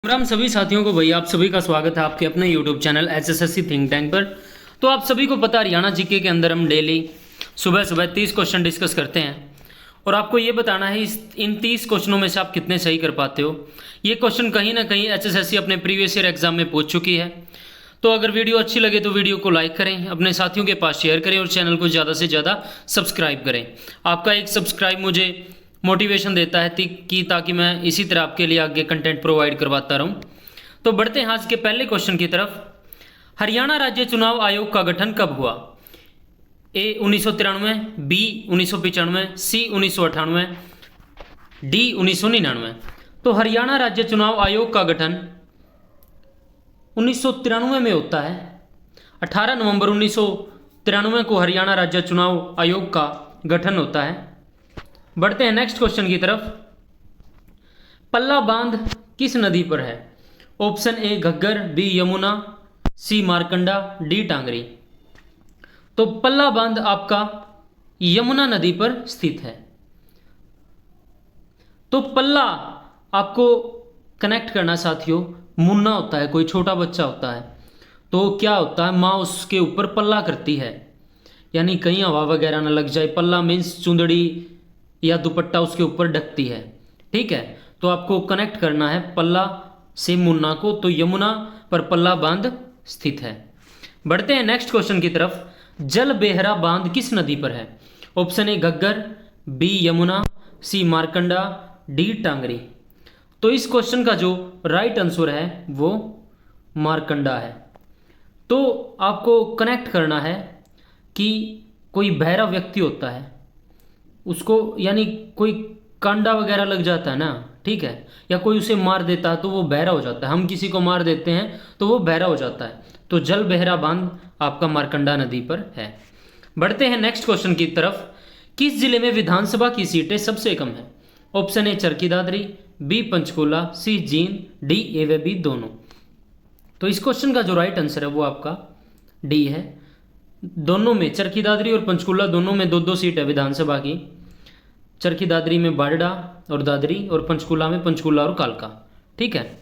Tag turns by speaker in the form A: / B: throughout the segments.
A: राम सभी साथियों को भैया आप सभी का स्वागत है आपके अपने YouTube channel SSC think tank पर। तो आप सभी को पता हरियाणा जीके के अंदर हम डेली सुबह सुबह 30 क्वेश्चन डिस्कस करते हैं और आपको ये बताना है इन 30 क्वेश्चनों में से आप कितने सही कर पाते हो। ये क्वेश्चन कहीं ना कहीं एसएससी अपने प्रीवियस ईयर एग्जाम में पूछ चुकी है। तो अगर वीडियो अच्छी लगे तो वीडियो को लाइक करें, अपने साथियों के पास शेयर करें और चैनल को ज़्यादा से ज़्यादा सब्सक्राइब करें। आपका एक सब्सक्राइब मुझे मोटिवेशन देता है कि ताकि मैं इसी तरह आपके लिए आगे कंटेंट प्रोवाइड करवाता रहूं। तो बढ़ते हैं आज के पहले क्वेश्चन की तरफ। हरियाणा राज्य चुनाव आयोग का गठन कब हुआ? ए 1993, बी 1995, सी 1998, डी 1999। तो हरियाणा राज्य चुनाव आयोग का गठन 1993 में होता है। 18 नवंबर 1993 को हरियाणा राज्य चुनाव आयोग का गठन होता है। बढ़ते हैं नेक्स्ट क्वेश्चन की तरफ। पल्ला बांध किस नदी पर है? Option A Ghaggar, B Yamuna, C Markanda, D Tangri. तो पल्ला बांध आपका यमुना नदी पर स्थित है। तो पल्ला आपको कनेक्ट करना साथियों, मुन्ना होता है, कोई छोटा बच्चा होता है तो क्या होता है, माँ उसके ऊपर पल्ला करती है, यानी कहीं हवा वगैरह ना लग जाए। पल्ला मीन्स चुंदड़ी या दुपट्टा उसके ऊपर ढकती है। ठीक है, तो आपको कनेक्ट करना है पल्ला से मुन्ना को, तो यमुना पर पल्ला बांध स्थित है। बढ़ते हैं नेक्स्ट क्वेश्चन की तरफ। जल बेहरा बांध किस नदी पर है? Option A Ghaggar, B Yamuna, C Markanda, D Tangri. तो इस क्वेश्चन का जो राइट आंसर है वो मारकंडा है। तो आपको कनेक्ट करना है कि कोई बहरा व्यक्ति होता है, उसको यानी कोई कांडा वगैरह लग जाता है ना, ठीक है, या कोई उसे मार देता है तो वो बहरा हो जाता है। हम किसी को मार देते हैं तो वो बहरा हो जाता है। तो जल बहरा बांध आपका मारकंडा नदी पर है। बढ़ते हैं नेक्स्ट क्वेश्चन की तरफ। किस जिले में विधानसभा की सीटें सबसे कम है? Option A Charkhi Dadri, B Panchkula, C Jind, D A व बी दोनों। तो इस क्वेश्चन का जो राइट आंसर है वो आपका डी है। दोनों में, चरखी दादरी और पंचकूला दोनों में दो दो सीट है विधानसभा की। चरखी दादरी में बारडा और दादरी और पंचकूला में पंचकूला और कालका। ठीक है,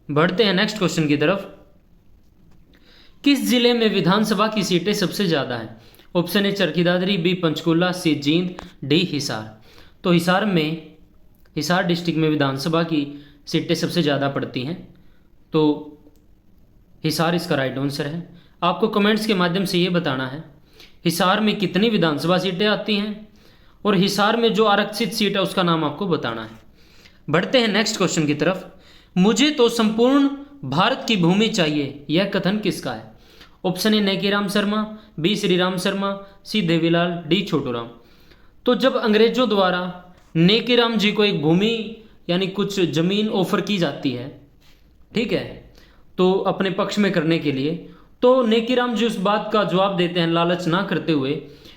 A: बढ़ते हैं नेक्स्ट क्वेश्चन की तरफ। किस जिले में विधानसभा की सीटें सबसे ज़्यादा हैं? Option A Charkhi Dadri, B Panchkula, C Jind, D Hisar. तो हिसार डिस्ट्रिक्ट में विधानसभा की सीटें सबसे ज़्यादा पड़ती हैं, तो हिसार इसका राइट आंसर है। आपको कमेंट्स के माध्यम से ये बताना है हिसार में कितनी विधानसभा सीटें आती हैं और हिसार में जो आरक्षित सीट है उसका नाम आपको बताना है। बढ़ते हैं नेक्स्ट क्वेश्चन की तरफ। मुझे तो संपूर्ण भारत की भूमि चाहिए, यह कथन किसका है? Option A Nekiram Sharma, B Shriram Sharma, C Devilal, D Chhoturam. तो जब अंग्रेजों द्वारा नेकीराम जी को एक भूमि यानी कुछ जमीन ऑफर की जाती है, ठीक है, तो अपने पक्ष में करने के लिए, तो नेकीराम जी उस बात का जवाब देते हैं लालच ना करते हुए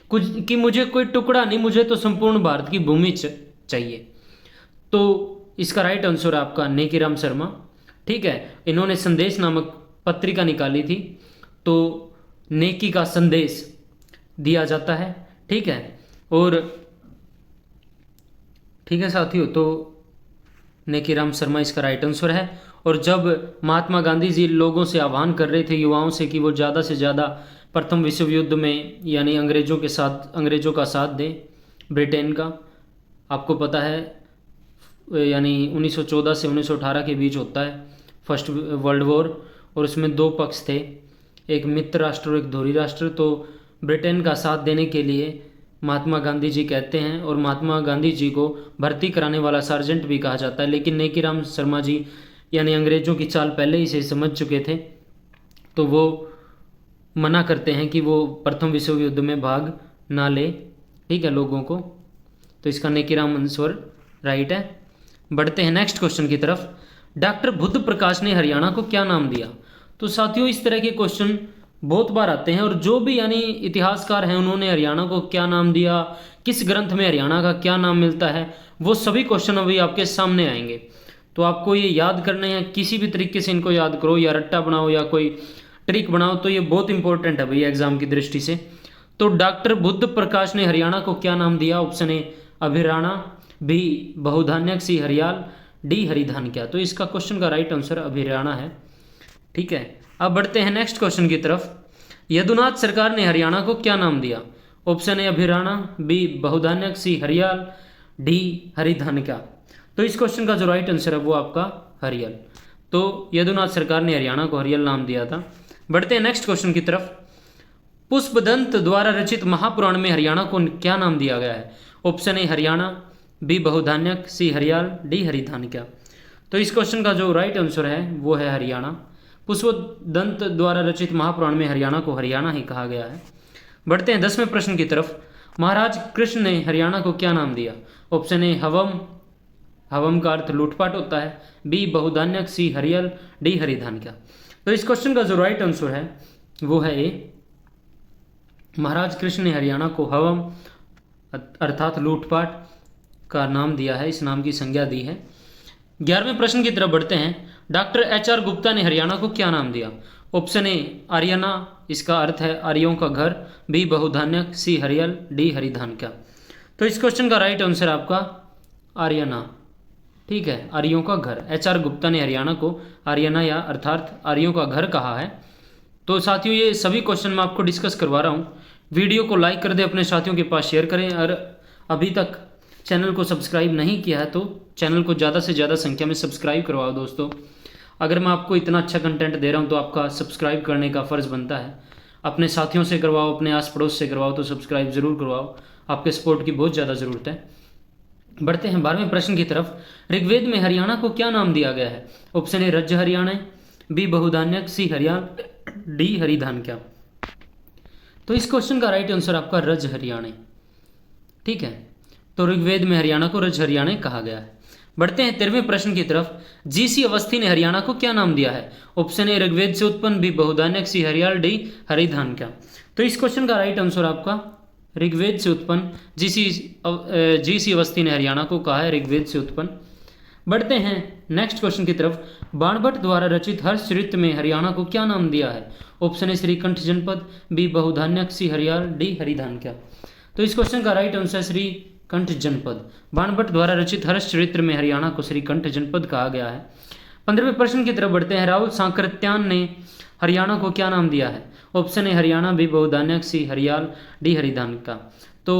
A: कुछ कि मुझे कोई टुकड़ा नहीं, मुझे तो संपूर्ण भारत की भूमि चाहिए। तो इसका राइट आंसर है आपका नेकीराम शर्मा। ठीक है, इन्होंने संदेश नामक पत्रिका निकाली थी, तो नेकी का संदेश दिया जाता है। ठीक है, और ठीक है साथियों, तो नेकीराम शर्मा इसका राइट आंसर है। और जब महात्मा गांधी जी लोगों से आह्वान कर रहे थे युवाओं से कि वो ज़्यादा से ज़्यादा प्रथम विश्व युद्ध में यानी अंग्रेज़ों का साथ दें, ब्रिटेन का, आपको पता है यानी 1914 से 1918 के बीच होता है फर्स्ट वर्ल्ड वॉर, और उसमें दो पक्ष थे, एक मित्र राष्ट्र और एक धोरी राष्ट्र। तो ब्रिटेन का साथ देने के लिए महात्मा गांधी जी कहते हैं, और महात्मा गांधी जी को भर्ती कराने वाला सार्जेंट भी कहा जाता है। लेकिन नेकीराम शर्मा जी यानी अंग्रेज़ों की चाल पहले ही से समझ चुके थे, तो वो मना करते हैं कि वो प्रथम विश्व युद्ध में भाग ना ले, ठीक है, लोगों को। तो इसका नेकीराम आंसर राइट है। बढ़ते हैं नेक्स्ट क्वेश्चन की तरफ। डॉक्टर बुद्ध प्रकाश ने हरियाणा को क्या नाम दिया? तो साथियों इस तरह के क्वेश्चन बहुत बार आते हैं, और जो भी यानी इतिहासकार हैं उन्होंने हरियाणा को क्या नाम दिया, किस ग्रंथ में हरियाणा का क्या नाम मिलता है, वो सभी क्वेश्चन अभी आपके सामने आएंगे। तो आपको ये याद करने हैं, किसी भी तरीके से इनको याद करो, या रट्टा बनाओ या कोई ट्रिक बनाओ, तो ये बहुत इंपॉर्टेंट है भैया एग्जाम की दृष्टि से। तो डॉक्टर बुद्ध प्रकाश ने हरियाणा को क्या नाम दिया? ऑप्शन ए अभिराणा, बी बहुधान्यक, सी हरियाल, डी हरिधानक्या। तो इसका क्वेश्चन का राइट आंसर हरियाणा है। ठीक है, अब बढ़ते हैं नेक्स्ट क्वेश्चन की तरफ। यदुनाथ सरकार ने हरियाणा को क्या नाम दिया? ऑप्शन ए अभिराणा, बी बहुधान्यक, सी हरियाल, डी हरिधानक्या। तो इस क्वेश्चन का जो राइट आंसर है वो आपका हरियल। तो यदुनाथ सरकार ने हरियाणा को हरियल नाम दिया था। बढ़ते हैं नेक्स्ट क्वेश्चन की तरफ। पुष्पदंत द्वारा रचित महापुराण में हरियाणा को क्या नाम दिया गया है? ऑप्शन ए हरियाणा, बी बहुधान्यक, सी हरियाल, डी हरिधानक्या। तो इस क्वेश्चन का जो राइट आंसर है वो है हरियाणा। पुष्पदंत द्वारा रचित महापुराण में हरियाणा को हरियाणा ही कहा गया है। बढ़ते हैं 10वें प्रश्न की तरफ। महाराज कृष्ण ने हरियाणा को क्या नाम दिया? ऑप्शन ए हवम, हवम का अर्थ लूटपाट होता है, बी बहुधान्यक, सी हरियल, डी हरिधानक्या। तो इस क्वेश्चन का जो राइट आंसर है वो है ए, महाराज कृष्ण ने हरियाणा को हवम अर्थात लूटपाट का नाम दिया है, इस नाम की संज्ञा दी है। 11वें प्रश्न की तरफ बढ़ते हैं। Doctor HR. गुप्ता ने हरियाणा को क्या नाम दिया? ऑप्शन ए आर्यना, इसका अर्थ है आर्यों का घर, बी बहुधान्यक, सी हरियल, डी हरिधानक्या। तो इस क्वेश्चन का राइट आंसर आपका आर्यना। ठीक है, आर्यों का घर। एच.आर. गुप्ता ने हरियाणा को आर्यना या अर्थात आर्यों का घर कहा है। तो साथियों ये सभी क्वेश्चन मैं आपको डिस्कस करवा रहा हूँ। वीडियो को लाइक कर दें, अपने साथियों के पास शेयर करें, और अभी तक चैनल को सब्सक्राइब नहीं किया है तो चैनल को ज़्यादा से ज़्यादा संख्या में सब्सक्राइब करवाओ दोस्तों। अगर मैं आपको इतना अच्छा कंटेंट दे रहा हूँ तो आपका सब्सक्राइब करने का फ़र्ज़ बनता है। अपने साथियों से करवाओ, अपने आस पड़ोस से करवाओ, तो सब्सक्राइब ज़रूर करवाओ। आपके सपोर्ट की बहुत ज़्यादा ज़रूरत है। बढ़ते हैं 12वें प्रश्न की तरफ। ऋग्वेद में हरियाणा को क्या नाम दिया गया है? ऑप्शन ए रज हरियाणा, बी बहुधान्यक, सी हरियाल, डी हरिधानक्या। तो इस क्वेश्चन का राइट आंसर आपका रज हरियाणा। ठीक है, तो ऋग्वेद में हरियाणा को रज हरियाणा कहा गया है। बढ़ते हैं 13वें प्रश्न की तरफ। जी.सी. अवस्थी ने हरियाणा को क्या नाम दिया है? ऑप्शन ए ऋग्वेद से उत्पन्न, बी बहुधान्यक, सी हरियाल, डी हरिधानक्या। तो इस क्वेश्चन का राइट आंसर आपका ऋग्वेद से उत्पन्न, जी.सी. अवस्थी ने हरियाणा को कहा है ऋग्वेद से उत्पन्न। बढ़ते हैं नेक्स्ट क्वेश्चन की तरफ। बाणभट्ट द्वारा रचित हर्षचरित्र में हरियाणा को क्या नाम दिया है? ऑप्शन ए श्रीकंठ जनपद, बी बहुधान्यक, सी हरियाल, डी हरिधानक्या। तो इस क्वेश्चन का राइट आंसर श्रीकंठ जनपद। बाणभट्ट द्वारा रचित हर्षचरित्र में हरियाणा को श्रीकंठ जनपद कहा गया है। 15वें प्रश्न की तरफ बढ़ते हैं। राहुल सांकृत्यायन ने हरियाणा को क्या नाम दिया है? ऑप्शन ए हरियाणा, बी बहुधान्यक, सी हरियाल, डी हरिधानक्या। तो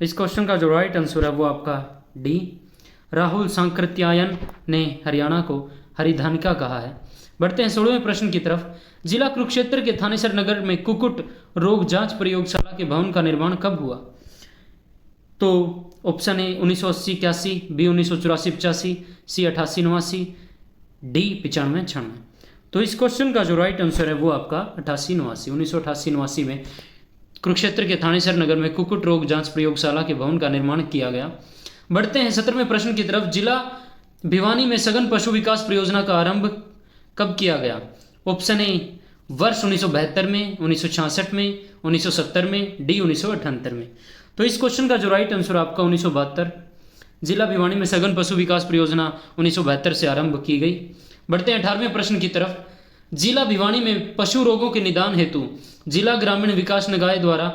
A: इस क्वेश्चन का जो राइट आंसर है वो आपका डी, राहुल सांकृत्यायन ने हरियाणा को हरिधानक्या कहा है। बढ़ते हैं 16वें प्रश्न की तरफ। जिला कुरुक्षेत्र के थानेसर नगर में कुक्कुट रोग जांच प्रयोगशाला के भवन का निर्माण कब हुआ? तो option A 1980-81, B 1984-85, C 88-89, D 95-96। तो इस क्वेश्चन का जो राइट आंसर है वो आपका 88-89, 1988-89 में कुरुक्षेत्र के थानेसर नगर में कुक्कुट रोग जांच प्रयोगशाला के भवन का निर्माण किया गया। बढ़ते हैं 17वें प्रश्न की तरफ। जिला भिवानी में सघन पशु विकास परियोजना का आरंभ कब किया गया? ऑप्शन ए वर्ष 1972 में, 1966 में, 1970 में, डी 1978 में। तो इस क्वेश्चन का जो राइट आंसर आपका 1972, जिला भिवानी में सघन पशु विकास परियोजना 1972 से आरंभ की गई। बढ़ते हैं 18वें प्रश्न की तरफ। जिला भिवानी में पशु रोगों के निदान हेतु जिला ग्रामीण विकास निकाय द्वारा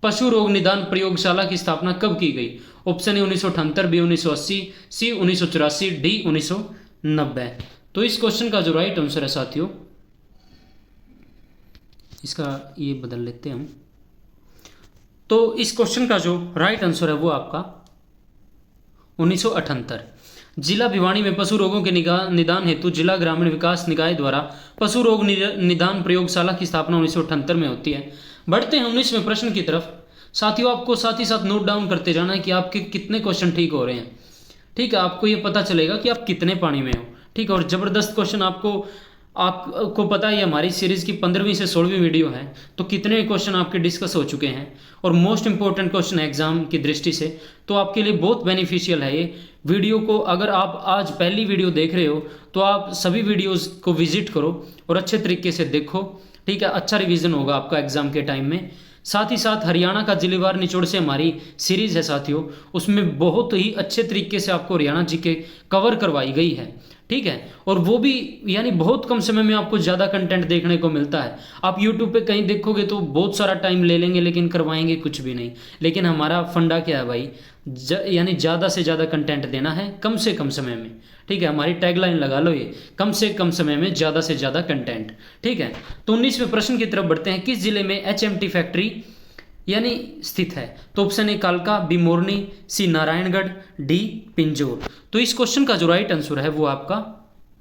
A: पशु रोग निदान प्रयोगशाला की स्थापना कब की गई? Option A 1978, B 1980, C 1984, D 1990। तो इस क्वेश्चन का जो राइट आंसर है साथियों, इसका ये बदल लेते हैं हम। तो इस क्वेश्चन का जो राइट आंसर है वो आपका 1978। जिला भिवानी में पशु रोगों के निदान हेतु जिला ग्रामीण विकास निकाय द्वारा पशु रोग निदान प्रयोगशाला की स्थापना 1978 में होती है। बढ़ते हैं 19वें प्रश्न की तरफ। साथियों आपको साथ ही साथ नोट डाउन करते जाना है कि आपके कितने क्वेश्चन ठीक हो रहे हैं। ठीक है, आपको ये पता चलेगा कि आप कितने पानी में हो। ठीक है, और ज़बरदस्त क्वेश्चन आपको पता है हमारी सीरीज़ की 15वीं से 16वीं वीडियो है, तो कितने क्वेश्चन आपके डिस्कस हो चुके हैं और मोस्ट इंपॉर्टेंट क्वेश्चन एग्जाम की दृष्टि से, तो आपके लिए बहुत बेनिफिशियल है ये वीडियो को। अगर आप आज पहली वीडियो देख रहे हो तो आप सभी वीडियोस को विजिट करो और अच्छे तरीके से देखो। ठीक है, अच्छा रिवीजन होगा आपका एग्जाम के टाइम में। साथ ही साथ हरियाणा का जिलेवार निचोड़ से हमारी सीरीज़ है साथियों, उसमें बहुत ही अच्छे तरीके से आपको हरियाणा जी के कवर करवाई गई है। ठीक है, और वो भी यानी बहुत कम समय में आपको ज़्यादा कंटेंट देखने को मिलता है। आप यूट्यूब पे कहीं देखोगे तो बहुत सारा टाइम ले लेंगे लेकिन करवाएंगे कुछ भी नहीं। लेकिन हमारा फंडा क्या है भाई, यानी ज़्यादा से ज़्यादा कंटेंट देना है कम से कम समय में। ठीक है, हमारी टैगलाइन लगा लो ये, कम से कम समय में ज़्यादा से ज़्यादा कंटेंट। ठीक है, तो 19वें प्रश्न की तरफ बढ़ते हैं। किस जिले में HMT फैक्ट्री यानी स्थित है? तो ऑप्शन ए कालका, बी मोरनी, सी नारायणगढ़, डी पिंजौर। तो इस क्वेश्चन का जो राइट आंसर है वो आपका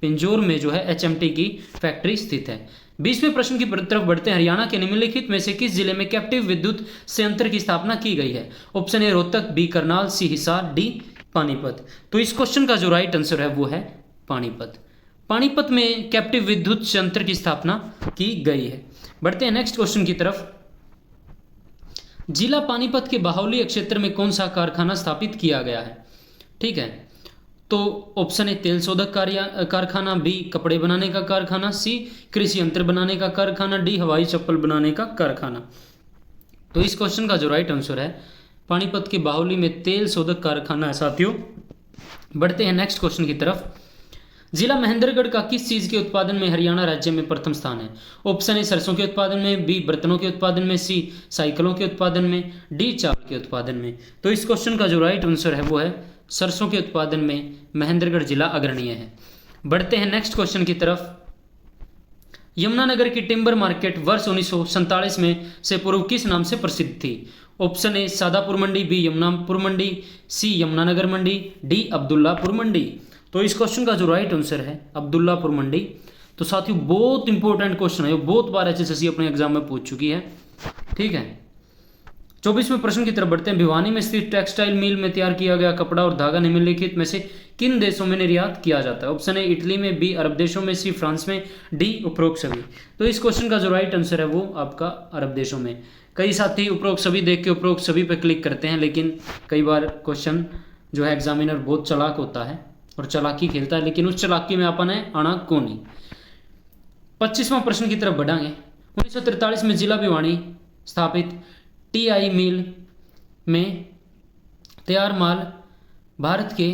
A: पिंजौर में जो है HMT की फैक्ट्री स्थित है। 20वें प्रश्न की तरफ बढ़ते हैं। हरियाणा के निम्नलिखित में से किस जिले में कैप्टिव विद्युत संयंत्र की स्थापना की गई है? Option A Rohtak, B Karnal, C Hisar, D Panipat. तो इस क्वेश्चन का जो राइट आंसर है वो है पानीपत। पानीपत में कैप्टिव विद्युत संयंत्र की स्थापना की गई है। बढ़ते हैं नेक्स्ट क्वेश्चन की तरफ। जिला पानीपत के बाहुल्य क्षेत्र में कौन सा कारखाना स्थापित किया गया है? ठीक है, तो ऑप्शन ए तेल शोधक कारखाना, बी कपड़े बनाने का कारखाना, सी कृषि यंत्र बनाने का कारखाना, डी हवाई चप्पल बनाने का कारखाना। तो इस क्वेश्चन का जो राइट आंसर है पानीपत के बाहुल्य में तेल शोधक कारखाना है साथियों। बढ़ते हैं नेक्स्ट क्वेश्चन की तरफ। जिला महेंद्रगढ़ का किस चीज के उत्पादन में हरियाणा राज्य में प्रथम स्थान है? ऑप्शन ए सरसों के उत्पादन में, बी बर्तनों के उत्पादन में, सी साइकिलों के उत्पादन में, डी चावल के उत्पादन में। तो इस क्वेश्चन का जो राइट आंसर है वो है सरसों के उत्पादन में महेंद्रगढ़ जिला अग्रणीय है। बढ़ते हैं नेक्स्ट क्वेश्चन की तरफ। यमुनानगर की टिम्बर मार्केट वर्ष 1947 में से पूर्व किस नाम से प्रसिद्ध थी? Option A Sadapur Mandi, B Yamunapur Mandi, C Yamunanagar Mandi, D Abdullapur Mandi. तो इस क्वेश्चन का जो राइट आंसर है अब्दुल्लापुर मंडी। तो साथियों बहुत इंपॉर्टेंट क्वेश्चन है, बहुत बार HSSC अपने एग्जाम में पूछ चुकी है। ठीक है, 24वें प्रश्न की तरफ बढ़ते हैं। भिवानी में स्थित टेक्सटाइल मिल में तैयार किया गया कपड़ा और धागा निम्नलिखित में से किन देशों में निर्यात किया जाता है? ऑप्शन ए इटली में, बी अरब देशों में, सी फ्रांस में, डी उपरोक्त सभी। तो इस क्वेश्चन का जो राइट आंसर है वो आपका अरब देशों में। कई साथी उपरोक्त सभी देख के उपरोक्त सभी पे क्लिक करते हैं, लेकिन कई बार क्वेश्चन जो है एग्जामिनर बहुत चालाक होता है और चालाकी खेलता है, लेकिन उस चालाकी में अपन है आना को नहीं। 25वां प्रश्न की तरफ बढ़ाएंगे। 1943 में जिला भिवानी स्थापित TI मिल में तैयार माल भारत के,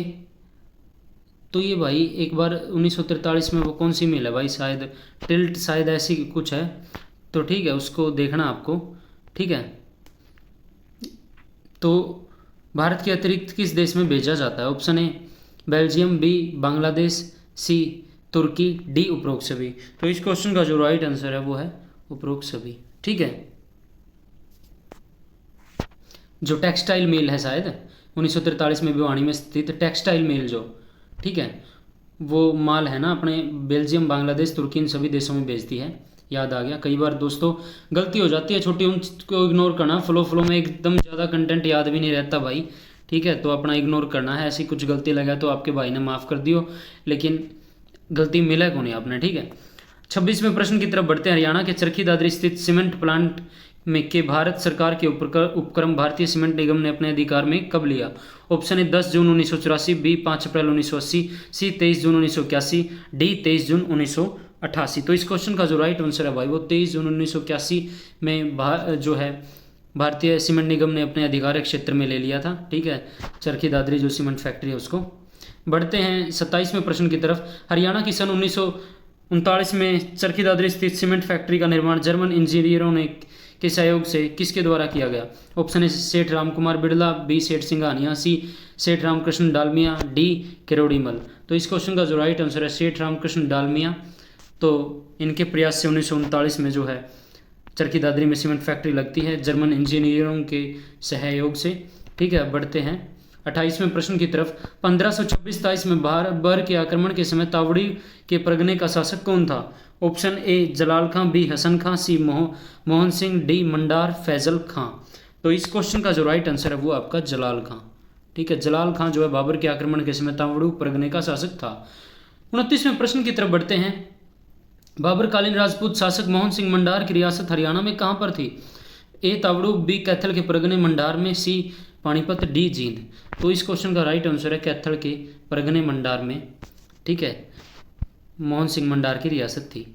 A: तो ये भाई एक बार 1943 में वो कौन सी मिल है भाई, शायद टिल्ट शायद ऐसी कुछ है, तो ठीक है उसको देखना आपको। ठीक है, तो भारत के अतिरिक्त किस देश में भेजा जाता है? Option A Belgium, B Bangladesh, C तुर्की, डी उपरोक्त सभी। तो इस क्वेश्चन का जो राइट आंसर है वो है उपरोक्त सभी। ठीक है, जो टेक्सटाइल मिल है शायद 1943 में भिवानी में स्थित टेक्सटाइल मिल जो, ठीक है वो माल है ना अपने बेल्जियम, बांग्लादेश, तुर्की इन सभी देशों में भेजती है। याद आ गया। कई बार दोस्तों गलती हो जाती है छोटी, उनको इग्नोर करना। फ्लो में एकदम ज़्यादा कंटेंट याद भी नहीं रहता भाई। ठीक है, तो अपना इग्नोर करना है। ऐसी कुछ गलती लगा तो आपके भाई ने माफ़ कर दियो, लेकिन गलती मिला को नहीं आपने। ठीक है, 26वें प्रश्न की तरफ बढ़ते हैं। हरियाणा के चरखी दादरी स्थित सीमेंट प्लांट में के भारत सरकार के उपक्रम भारतीय सीमेंट निगम ने अपने अधिकार में कब लिया? ऑप्शन ए 10 जून 1984, बी 5 अप्रैल 1980, सी 23 जून 1981, डी 23 जून 1988। तो इस क्वेश्चन का जो राइट आंसर है भाई वो 23 जून 1981 में जो है भारतीय सीमेंट निगम ने अपने अधिकार क्षेत्र में ले लिया था। ठीक है, चरखी दादरी जो सीमेंट फैक्ट्री है उसको। बढ़ते हैं 27वें प्रश्न की तरफ। हरियाणा की सन 1939 में चरखी दादरी स्थित सीमेंट फैक्ट्री का निर्माण जर्मन इंजीनियरों ने के सहयोग से किसके द्वारा किया गया? ऑप्शन ए सेठ रामकुमार बिड़ला, बी सेठ सिंघानिया, सी सेठ रामकृष्ण डालमिया, डी किरोड़ीमल। तो इस क्वेश्चन का जो राइट आंसर है सेठ रामकृष्ण डालमिया। तो इनके प्रयास से 1939 में जो है चरखी दादरी में सीमेंट फैक्ट्री लगती है जर्मन इंजीनियरों के सहयोग से। ठीक है, बढ़ते हैं 28वें प्रश्न की तरफ। 1526-27 में बाबर के आक्रमण के समय तावड़ी के परगने का शासक कौन था? Option A Jalal Khan, B Hasan Khan, C Mohan Singh, D Mandar Faizal Khan. तो इस क्वेश्चन का जो राइट आंसर है वो आपका जलाल खां। ठीक है, जलाल खां जो है बाबर के आक्रमण के समय तावड़ू परगने का शासक था। 29वें प्रश्न की तरफ बढ़ते हैं। बाबरकालीन राजपूत शासक मोहन सिंह मंडार की रियासत हरियाणा में कहाँ पर थी? ए तावड़ू, बी कैथल के परगने मंडार में, सी पानीपत, डी जींद। तो इस क्वेश्चन का राइट आंसर है कैथल के परगने मंडार में। ठीक है, मोहन सिंह मंडार की रियासत थी।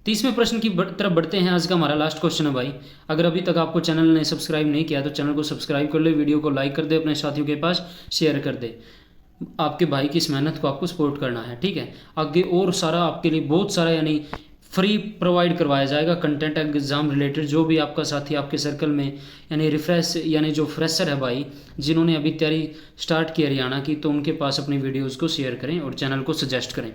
A: 30वें प्रश्न की तरफ बढ़ते हैं। आज का हमारा लास्ट क्वेश्चन है भाई। अगर अभी तक आपको चैनल ने सब्सक्राइब नहीं किया तो चैनल को सब्सक्राइब कर ले, वीडियो को लाइक कर दे, अपने साथियों के पास शेयर कर दे। आपके भाई की इस मेहनत को आपको सपोर्ट करना है, ठीक है। आगे और सारा आपके लिए बहुत सारा यानी फ्री प्रोवाइड करवाया जाएगा कंटेंट एग्जाम रिलेटेड। जो भी आपका साथी आपके सर्कल में यानी रिफ्रेश यानी जो फ्रेशर है भाई, जिन्होंने अभी तैयारी स्टार्ट की हरियाणा की, तो उनके पास अपनी वीडियोज़ को शेयर करें और चैनल को सजेस्ट करें।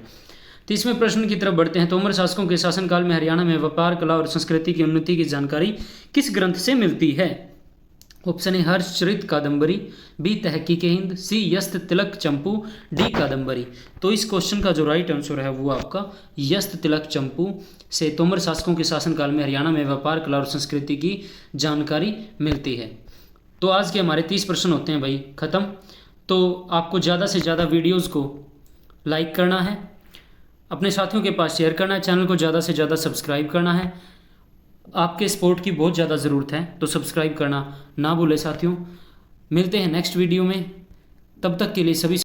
A: 30वें प्रश्न की तरफ बढ़ते हैं। तोमर शासकों के शासनकाल में हरियाणा में व्यापार, कला और संस्कृति की उन्नति की जानकारी किस ग्रंथ से मिलती है? ऑप्शन ए हर्षचरित कादंबरी, बी तहकीक हिंद, सी यस्त तिलक चंपू, डी कादंबरी। तो इस क्वेश्चन का जो राइट आंसर है वो आपका यस्त तिलक चंपू से तोमर शासकों के शासनकाल में हरियाणा में व्यापार, कला और संस्कृति की जानकारी मिलती है। तो आज के हमारे 30 प्रश्न होते हैं भाई ख़त्म। तो आपको ज़्यादा से ज़्यादा वीडियोज़ को लाइक करना है, अपने साथियों के पास शेयर करना है, चैनल को ज़्यादा से ज़्यादा सब्सक्राइब करना है। आपके सपोर्ट की बहुत ज़्यादा ज़रूरत है, तो सब्सक्राइब करना ना भूलें साथियों। मिलते हैं नेक्स्ट वीडियो में, तब तक के लिए सभी